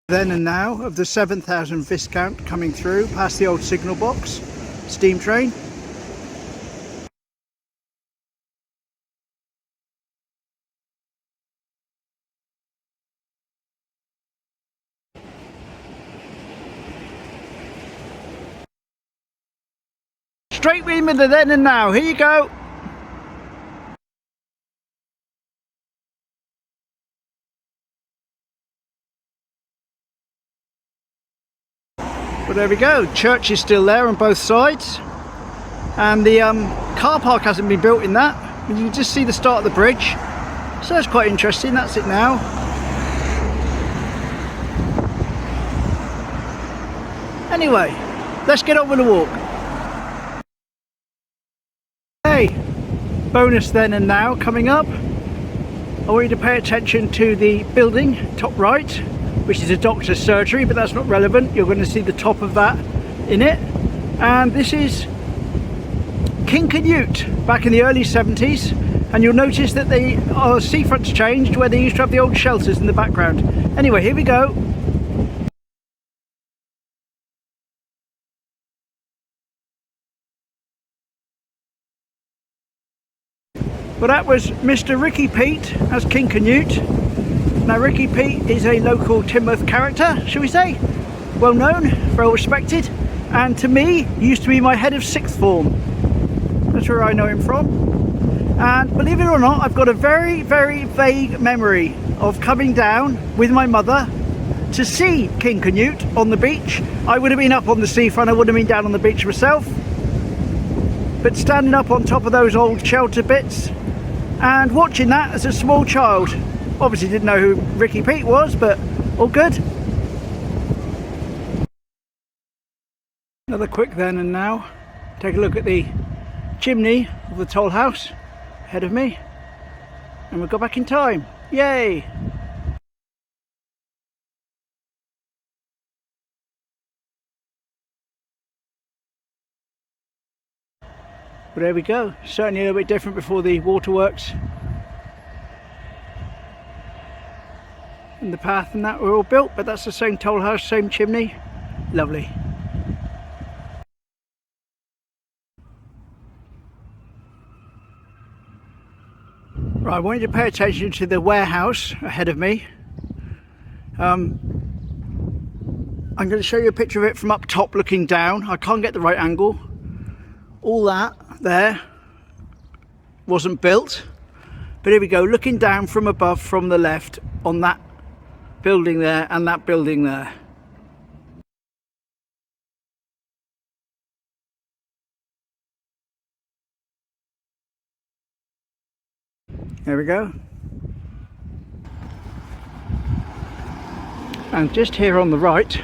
Then and now of the 7,000 Viscount coming through past the old signal box, steam train. Straight with me the then and now, here you go. But there we go, church is still there on both sides, and the car park hasn't been built in that. You can just see the start of the bridge, so that's quite interesting. That's it now. Anyway, let's get on with the walk. Hey, bonus then and now coming up. I want you to pay attention to the building, top right, which is a doctor's surgery, but that's not relevant. You're going to see the top of that in it. And this is Teignmouth back in the early 70s. And you'll notice that the seafront's changed, where they used to have the old shelters in the background. Anyway, here we go. Well, that was Mr. Ricky Pete as King Canute. Now, Ricky Pete is a local Teignmouth character, shall we say? Well known, well respected, and to me, he used to be my head of sixth form. That's where I know him from. And believe it or not, I've got a very, very vague memory of coming down with my mother to see King Canute on the beach. I would have been up on the seafront, I would have been down on the beach myself. But standing up on top of those old shelter bits and watching that as a small child. Obviously didn't know who Ricky Pete was, but all good. Another quick then and now. Take a look at the chimney of the toll house ahead of me. And we'll go back in time. Yay! But there we go. Certainly a little bit different before the waterworks and the path and that were all built, but that's the same toll house, same chimney. Lovely. Right, I want you to pay attention to the warehouse ahead of me. I'm going to show you a picture of it from up top looking down. I can't get the right angle. All that there wasn't built, but here we go, looking down from above from the left on that building there and that building there. There we go. And just here on the right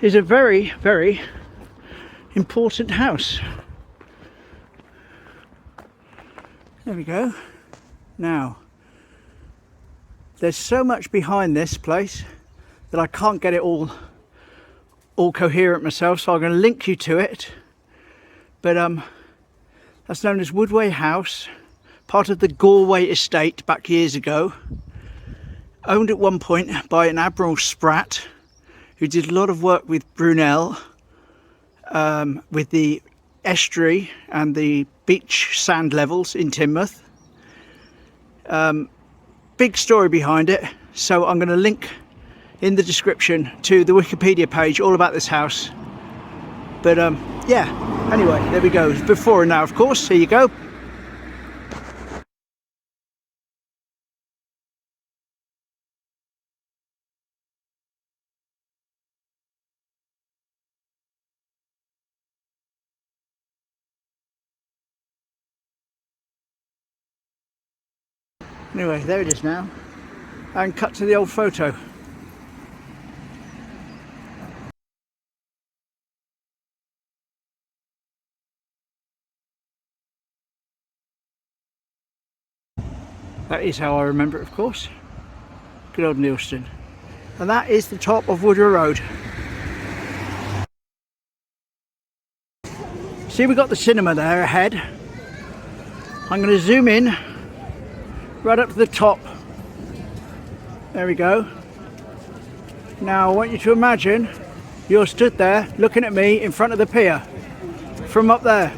is a very, very important house. There we go. Now, there's so much behind this place that I can't get it all coherent myself, so I'm going to link you to it. But that's known as Woodway House, part of the Galway estate back years ago. Owned at one point by an Admiral Spratt, who did a lot of work with Brunel, with the estuary and the beach sand levels in Teignmouth. Big story behind it, so I'm going to link in the description to the Wikipedia page all about this house. But yeah, anyway, there we go. Before and now, of course. Here you go. Anyway, there it is now, and cut to the old photo. That is how I remember it, of course. Good old Neilston. And that is the top of Woodway Road. See, we've got the cinema there ahead. I'm going to zoom in right up to the top. There we go. Now I want you to imagine you're stood there looking at me in front of the pier from up there.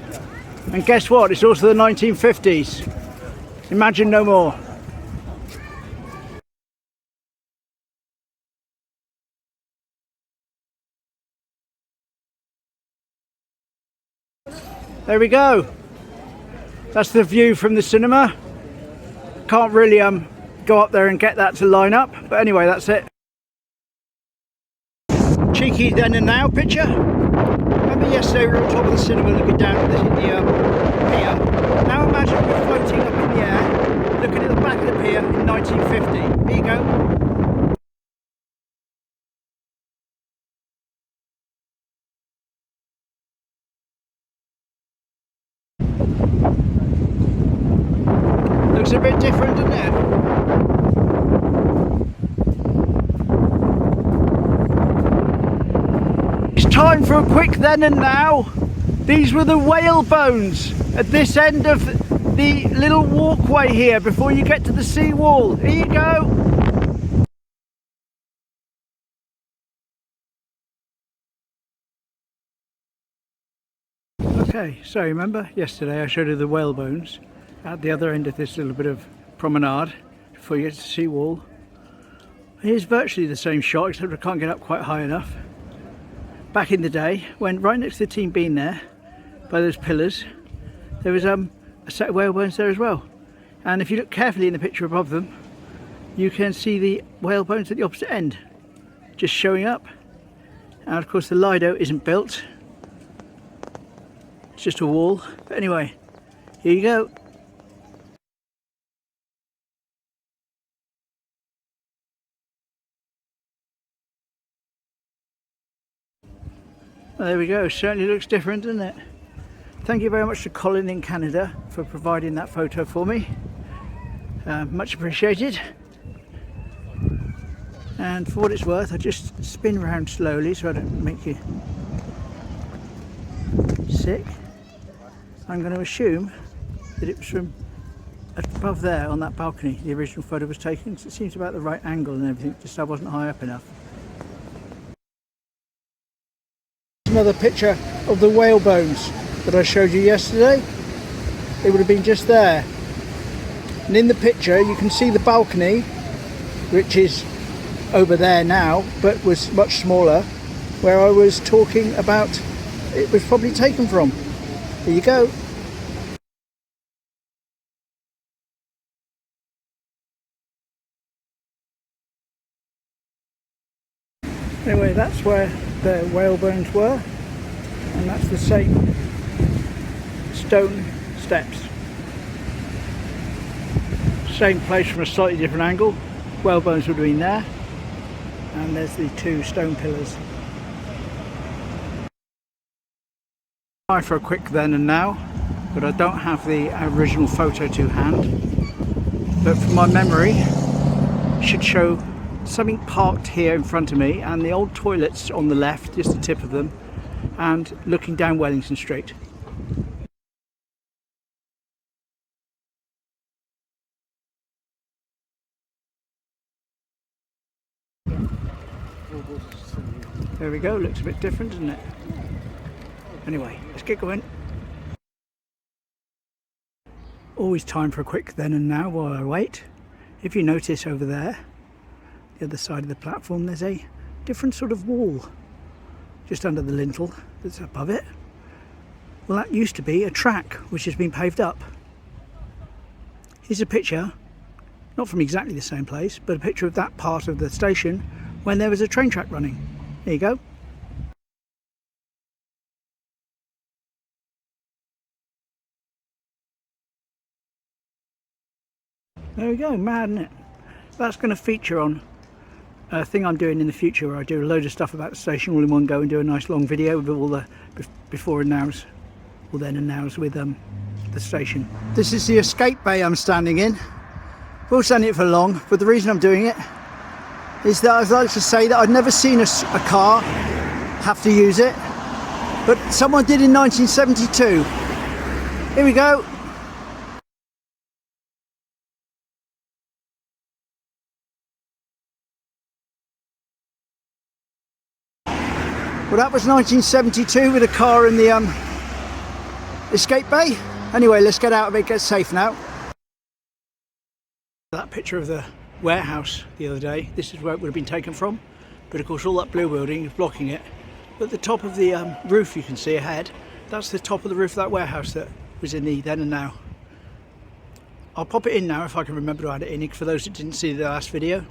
And guess what? It's also the 1950s. Imagine no more. There we go. That's the view from the cinema. Can't really go up there and get that to line up, but anyway, that's it. Cheeky then and now picture. Remember yesterday we were on top of the cinema looking down at the pier. Now imagine we're floating up in the air, looking at the back of the pier in 1950. Here you go. Looks a bit different, doesn't it? It's time for a quick then and now. These were the Whalebones at this end of the little walkway here before you get to the sea wall. Here you go. Okay, so remember yesterday I showed you the Whalebones at the other end of this little bit of promenade before you get to the sea wall. Here's virtually the same shot, except I can't get up quite high enough. Back in the day, when right next to the Team Bean there, by those pillars, there was a set of Whalebones there as well. And if you look carefully in the picture above them, you can see the Whalebones at the opposite end, just showing up. And of course the Lido isn't built, it's just a wall. But anyway, here you go. Well, there we go, certainly looks different, doesn't it? Thank you very much to Colin in Canada for providing that photo for me. Much appreciated. And for what it's worth, I just spin round slowly so I don't make you sick. I'm going to assume that it was from above there on that balcony the original photo was taken, because it seems about the right angle and everything, just I wasn't high up enough. Another picture of the Whalebones that I showed you yesterday. It would have been just there, and in the picture you can see the balcony, which is over there now but was much smaller, where I was talking about it was probably taken from. There you go. Anyway, that's where the Whalebones were, and that's the same stone steps. Same place from a slightly different angle. Whalebones would have been there, and there's the two stone pillars. Try for a quick then and now, but I don't have the original photo to hand. But from my memory, it should show something parked here in front of me, and the old toilets on the left, just the tip of them, and looking down Wellington Street. There we go, looks a bit different, doesn't it? Anyway, let's get going. Always time for a quick then and now while I wait. If you notice over there, the other side of the platform, there's a different sort of wall just under the lintel that's above it. Well, that used to be a track which has been paved up. Here's a picture, not from exactly the same place, but a picture of that part of the station when there was a train track running. There you go. There we go, mad, isn't it? That's going to feature on a thing I'm doing in the future, where I do a load of stuff about the station all in one go and do a nice long video with all the before and nows, or then and nows with the station. This is the escape bay I'm standing in. I won't stand in it for long, but the reason I'm doing it is that I'd like to say that I'd never seen a car have to use it, but someone did in 1972. Here we go. Well, that was 1972 with a car in the escape bay. Anyway, let's get out of it, get safe now. That picture of the warehouse the other day, this is where it would have been taken from, but of course all that blue building is blocking it. But the top of the roof you can see ahead, that's the top of the roof of that warehouse that was in the then and now. I'll pop it in now if I can remember to add it in for those that didn't see the last video.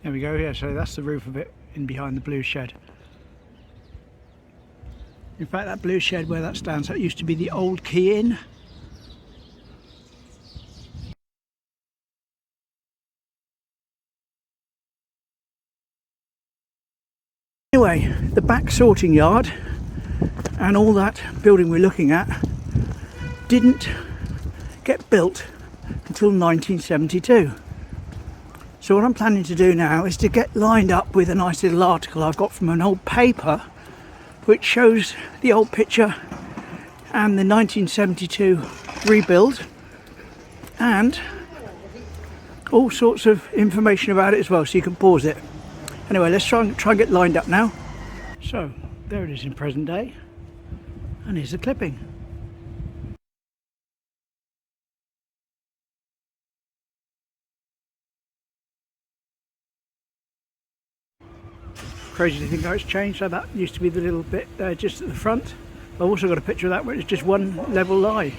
There we go, yeah, so that's the roof of it in behind the blue shed. In fact, that blue shed where that stands, that used to be the old Quay Inn. Anyway, the back sorting yard and all that building we're looking at didn't get built until 1972. So what I'm planning to do now is to get lined up with a nice little article I've got from an old paper which shows the old picture and the 1972 rebuild and all sorts of information about it as well, so you can pause it. Anyway, let's try and get lined up now. So there it is in present day, and here's the clipping. Crazy to think how it's changed. So that used to be the little bit there just at the front. I've also got a picture of that where it's just one level lie,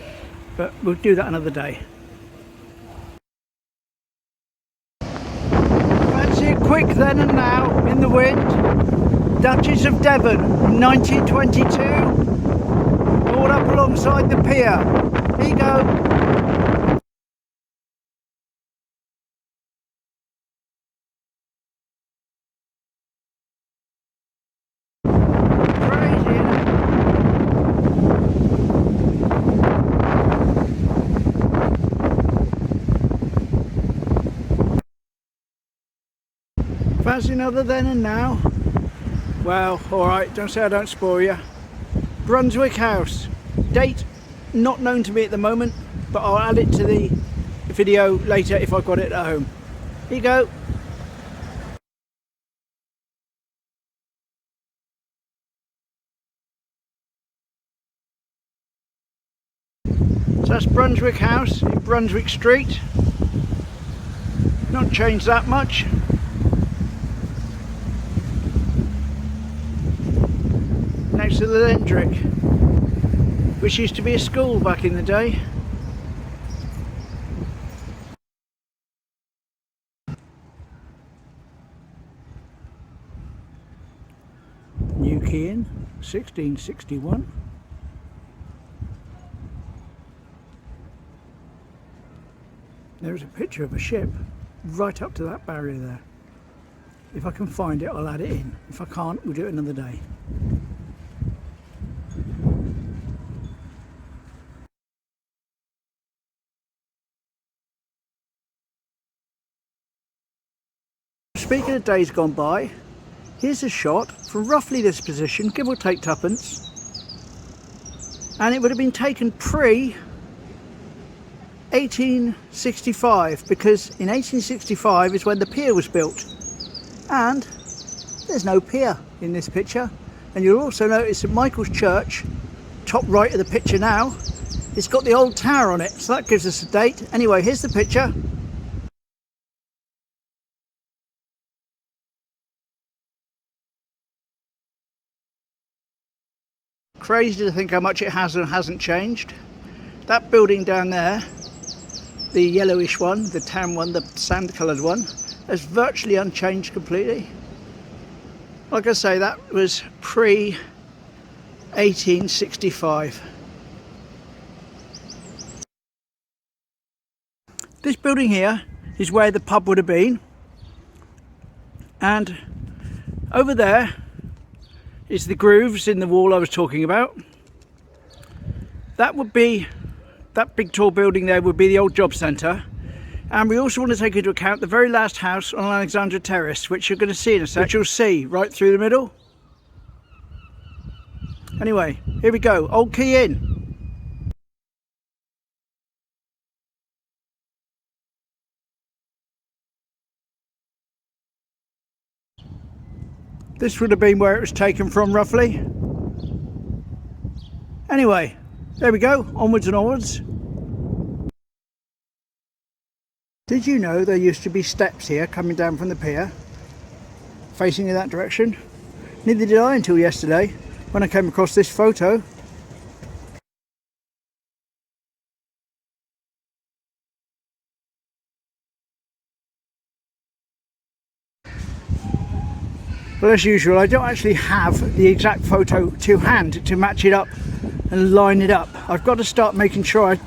but we'll do that another day. Fancy a quick then and now in the wind. Duchess of Devon, 1922, moored up alongside the pier. Here you go. Fancy another then and now? Well, alright, don't say I don't spoil you. Brunswick House. Date not known to me at the moment, but I'll add it to the video later if I've got it at home. Here you go. So that's Brunswick House in Brunswick Street. Not changed that much. Next to the Lendrick, which used to be a school back in the day. New Quay Inn, 1661. There's a picture of a ship right up to that barrier there. If I can find it, I'll add it in. If I can't, we'll do it another day. Speaking of days gone by, here's a shot from roughly this position, give or take tuppence, and it would have been taken pre 1865 because in 1865 is when the pier was built, and there's no pier in this picture. And you'll also notice that Michael's Church, top right of the picture now, it's got the old tower on it, so that gives us a date. Anyway, here's the picture. Crazy to think how much it has and hasn't changed. That building down there, the yellowish one, the tan one, the sand coloured one, is virtually unchanged completely. Like I say, that was pre 1865. This building here is where the pub would have been, and over there is the grooves in the wall I was talking about. That would be, that big tall building there would be the old job centre. And we also want to take into account the very last house on Alexandra Terrace, which you're going to see in a sec, which you'll see right through the middle. Anyway, here we go, Old Quay Inn. This would have been where it was taken from, roughly. Anyway, there we go, onwards and onwards. Did you know there used to be steps here coming down from the pier, facing in that direction? Neither did I until yesterday, when I came across this photo. Well, as usual, I don't actually have the exact photo to hand to match it up and line it up. I've got to start making sure I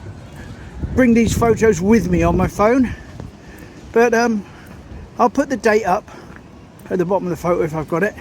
bring these photos with me on my phone. But I'll put the date up at the bottom of the photo if I've got it.